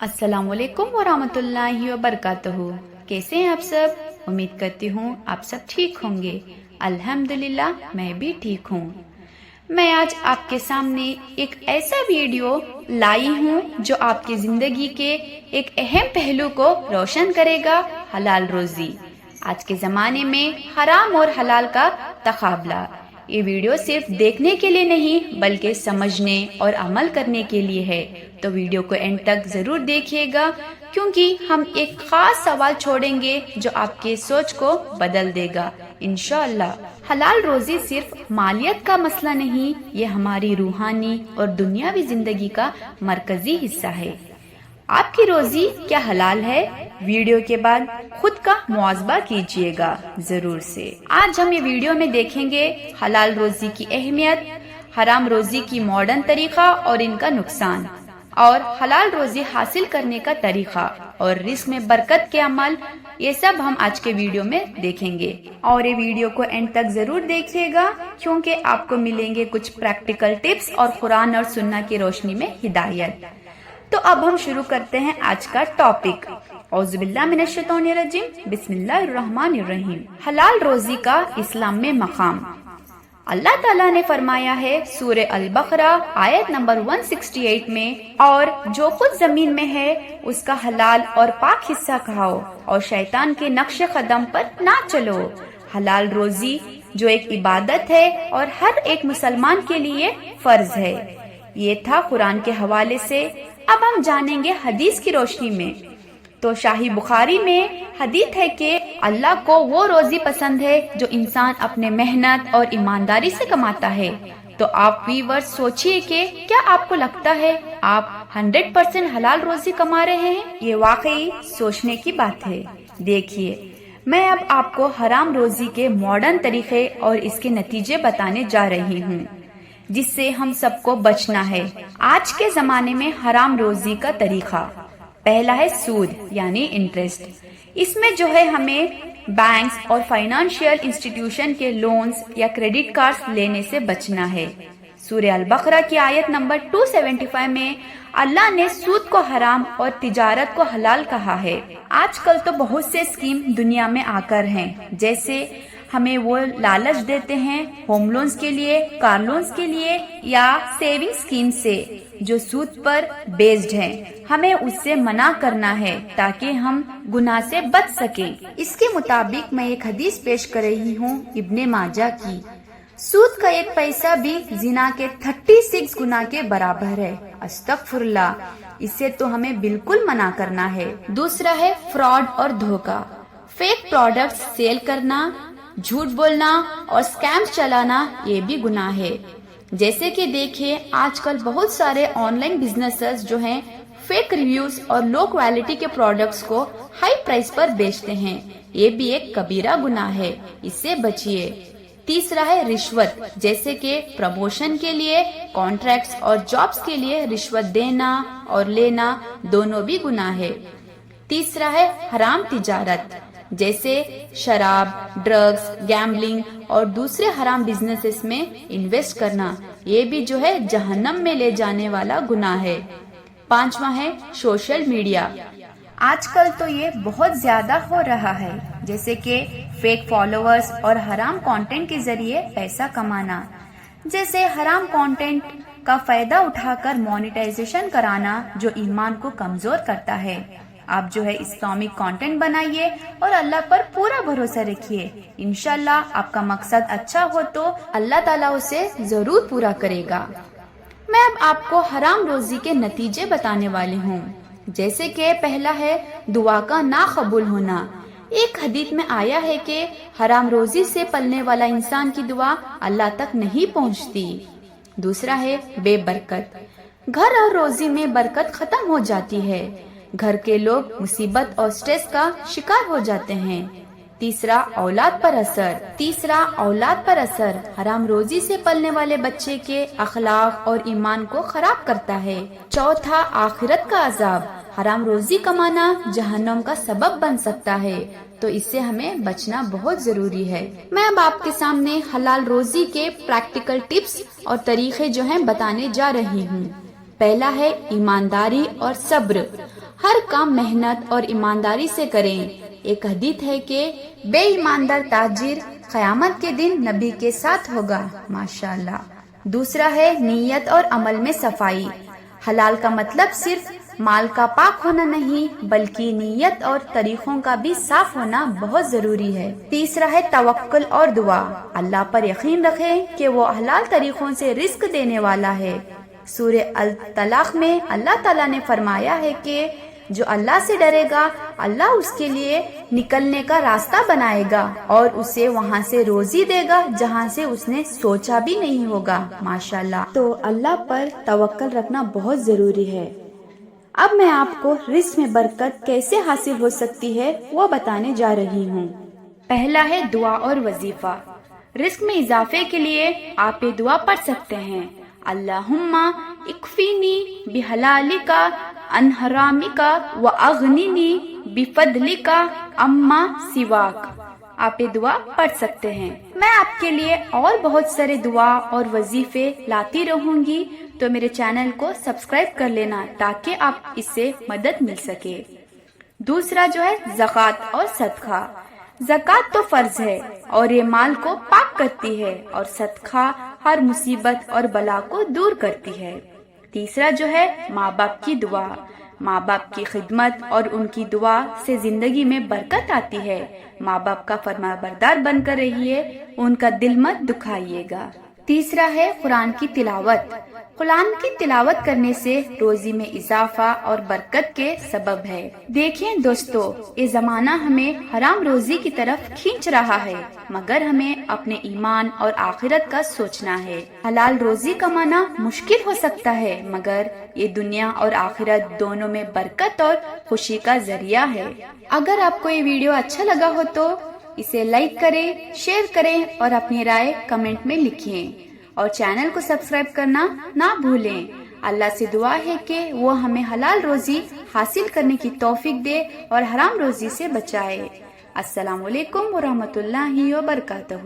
अस्सलाम वालेकुम वरहमतुल्लाहि वबरकातुहू। कैसे हैं आप सब? उम्मीद करती हूँ आप सब ठीक होंगे। अल्हम्दुलिल्लाह मैं भी ठीक हूँ। मैं आज आपके सामने एक ऐसा वीडियो लाई हूँ जो आपकी जिंदगी के एक अहम पहलू को रोशन करेगा, हलाल रोजी। आज के ज़माने में हराम और हलाल का तकाबला। ये वीडियो सिर्फ देखने के लिए नहीं बल्कि समझने और अमल करने के लिए है, तो वीडियो को एंड तक ज़रूर देखिएगा क्योंकि हम एक ख़ास सवाल छोड़ेंगे जो आपके सोच को बदल देगा इंशाअल्लाह। हलाल रोज़ी सिर्फ मालियत का मसला नहीं, ये हमारी रूहानी और दुनियावी ज़िंदगी का मरकज़ी हिस्सा है। आपकी रोज़ी क्या हलाल है? वीडियो के बाद खुद का मुआज़बा कीजिएगा ज़रूर से। आज हम ये वीडियो में देखेंगे हलाल रोज़ी की अहमियत, हराम रोज़ी की मॉडर्न तरीका और इनका नुकसान, और हलाल रोज़ी हासिल करने का तरीका और रिस्क में बरकत के अमल। ये सब हम आज के वीडियो में देखेंगे और ये वीडियो को एंड तक जरूर देखिएगा क्योंकि आपको मिलेंगे कुछ प्रैक्टिकल टिप्स और कुरान और सुन्ना की रोशनी में हिदायत। तो अब हम शुरू करते हैं आज का टॉपिक। औज़ुबिल्लाह मिनश्शैतानिर्रजीम, बिस्मिल्लाहिर्रहमानिर्रहीम। हलाल रोज़ी का इस्लाम में मकाम। अल्लाह ताला ने फरमाया है सूरह अल-बकरा आयत नंबर 168 में, और जो कुछ जमीन में है उसका हलाल और पाक हिस्सा खाओ और शैतान के नक्शे कदम पर ना चलो। हलाल रोज़ी जो एक इबादत है और हर एक मुसलमान के लिए फर्ज है। ये था कुरान के हवाले से। अब हम जानेंगे हदीस की रोशनी में। तो शाही बुखारी में हदीस है कि अल्लाह को वो रोजी पसंद है जो इंसान अपने मेहनत और ईमानदारी से कमाता है। तो आप व्यूअर्स सोचिए कि क्या आपको लगता है आप 100% हलाल रोजी कमा रहे हैं? ये वाकई सोचने की बात है। देखिए, मैं अब आपको हराम रोजी के मॉडर्न तरीके और इसके नतीजे बताने जा रही हूँ जिससे हम सबको बचना है। आज के जमाने में हराम रोजी का तरीका पहला है सूद यानी इंटरेस्ट। इसमें जो है हमें बैंक्स और फाइनेंशियल इंस्टीट्यूशन के लोन्स या क्रेडिट कार्ड्स लेने से बचना है। सूरह अल-बकरा की आयत नंबर 275 में अल्लाह ने सूद को हराम और तिजारत को हलाल कहा है। आजकल तो बहुत से स्कीम दुनिया में आकर हैं, जैसे हमें वो लालच देते हैं होम लोन्स के लिए, कार लोन्स के लिए या सेविंग स्कीम से जो सूद पर बेस्ड है। हमें उससे मना करना है ताकि हम गुनाह से बच सकें। इसके मुताबिक मैं एक हदीस पेश कर रही हूँ इब्ने माजा की। सूद का एक पैसा भी जिना के 36 गुना के बराबर है। अस्तगफुरुल्लाह, इससे तो हमें बिल्कुल मना करना है। दूसरा है फ्रॉड और धोखा। फेक प्रोडक्ट्स सेल करना, झूठ बोलना और स्कैम्स चलाना ये भी गुनाह है। जैसे कि देखिए, आजकल बहुत सारे ऑनलाइन बिजनेसेस जो हैं फेक रिव्यूज और लो क्वालिटी के प्रोडक्ट्स को हाई प्राइस पर बेचते हैं। ये भी एक कबीरा गुनाह है, इससे बचिए। तीसरा है रिश्वत, जैसे कि प्रमोशन के लिए, कॉन्ट्रैक्ट्स और जॉब्स के लिए रिश्वत देना और लेना दोनों भी गुनाह है। तीसरा है हराम तिजारत, जैसे शराब, ड्रग्स, गैम्बलिंग और दूसरे हराम बिजनेसेस में इन्वेस्ट करना। ये भी जो है जहन्नम में ले जाने वाला गुनाह है। पांचवा है सोशल मीडिया। आजकल तो ये बहुत ज्यादा हो रहा है, जैसे कि फेक फॉलोअर्स और हराम कंटेंट के जरिए पैसा कमाना। जैसे हराम कंटेंट का फायदा उठाकर मोनेटाइजेशन कराना जो ईमान को कमजोर करता है। आप जो है इस्लामिक कंटेंट बनाइए और अल्लाह पर पूरा भरोसा रखिए। इंशाल्लाह आपका मकसद अच्छा हो तो अल्लाह ताला उसे जरूर पूरा करेगा। मैं अब आपको हराम रोजी के नतीजे बताने वाली हूँ। जैसे कि पहला है दुआ का ना कबूल होना। एक हदीस में आया है कि हराम रोजी से पलने वाला इंसान की दुआ अल्लाह तक नहीं पहुँचती। दूसरा है बेबरकत। घर और रोजी में बरकत खत्म हो जाती है। घर के लोग मुसीबत और स्ट्रेस का शिकार हो जाते हैं। तीसरा औलाद पर असर। हराम रोजी से पलने वाले बच्चे के अखलाक और ईमान को खराब करता है। चौथा आखिरत का अजाब। हराम रोजी कमाना जहन्नम का सबब बन सकता है, तो इससे हमें बचना बहुत जरूरी है। मैं अब आपके सामने हलाल रोजी के प्रैक्टिकल टिप्स और तरीके जो हैं बताने जा रही हूँ। پہلا ہے ایمانداری اور صبر، ہر کام محنت اور ایمانداری سے کریں۔ ایک حدیث ہے کہ بے ایماندار تاجر قیامت کے دن نبی کے ساتھ ہوگا، ماشاءاللہ۔ دوسرا ہے نیت اور عمل میں صفائی، حلال کا مطلب صرف مال کا پاک ہونا نہیں بلکہ نیت اور طریقوں کا بھی صاف ہونا بہت ضروری ہے۔ تیسرا ہے توکل اور دعا، اللہ پر یقین رکھیں کہ وہ حلال طریقوں سے رزق دینے والا ہے۔ سورہ الطلاق میں اللہ تعالیٰ نے فرمایا ہے کہ جو اللہ سے ڈرے گا اللہ اس کے لیے نکلنے کا راستہ بنائے گا اور اسے وہاں سے روزی دے گا جہاں سے اس نے سوچا بھی نہیں ہوگا، ماشاءاللہ۔ تو اللہ پر توکل رکھنا بہت ضروری ہے۔ اب میں آپ کو رزق میں برکت کیسے حاصل ہو سکتی ہے وہ بتانے جا رہی ہوں۔ پہلا ہے دعا اور وظیفہ۔ رزق میں اضافے کے لیے آپ یہ دعا پڑھ سکتے ہیں، اللہم اکفینی بحلالک عن حرامک واغننی بفضلک عما سواک۔ آپ یہ دعا پڑھ سکتے ہیں۔ میں آپ کے لیے اور بہت سارے دعا اور وظیفے لاتی رہوں گی، تو میرے چینل کو سبسکرائب کر لینا تاکہ آپ اس سے مدد مل سکے۔ دوسرا جو ہے زکوٰۃ اور صدقہ۔ زکوٰۃ تو فرض ہے اور یہ مال کو پاک کرتی ہے، اور صدقہ ہر مصیبت اور بلا کو دور کرتی ہے۔ تیسرا جو ہے ماں باپ کی دعا، ماں باپ کی خدمت اور ان کی دعا سے زندگی میں برکت آتی ہے۔ ماں باپ کا فرما بردار بن کر رہیے، ان کا دل مت دکھائیے گا۔ تیسرا ہے قرآن کی تلاوت۔ قرآن کی تلاوت کرنے سے روزی میں اضافہ اور برکت کے سبب ہے۔ دیکھیں دوستو، یہ زمانہ ہمیں حرام روزی کی طرف کھینچ رہا ہے، مگر ہمیں اپنے ایمان اور آخرت کا سوچنا ہے۔ حلال روزی کمانا مشکل ہو سکتا ہے، مگر یہ دنیا اور آخرت دونوں میں برکت اور خوشی کا ذریعہ ہے۔ اگر آپ کو یہ ویڈیو اچھا لگا ہو تو اسے لائک کریں، شیئر کریں اور اپنی رائے کمنٹ میں لکھیں، اور چینل کو سبسکرائب کرنا نہ بھولیں۔ اللہ سے دعا ہے کہ وہ ہمیں حلال روزی حاصل کرنے کی توفیق دے اور حرام روزی سے بچائے۔ السلام علیکم ورحمۃ اللہ وبرکاتہ۔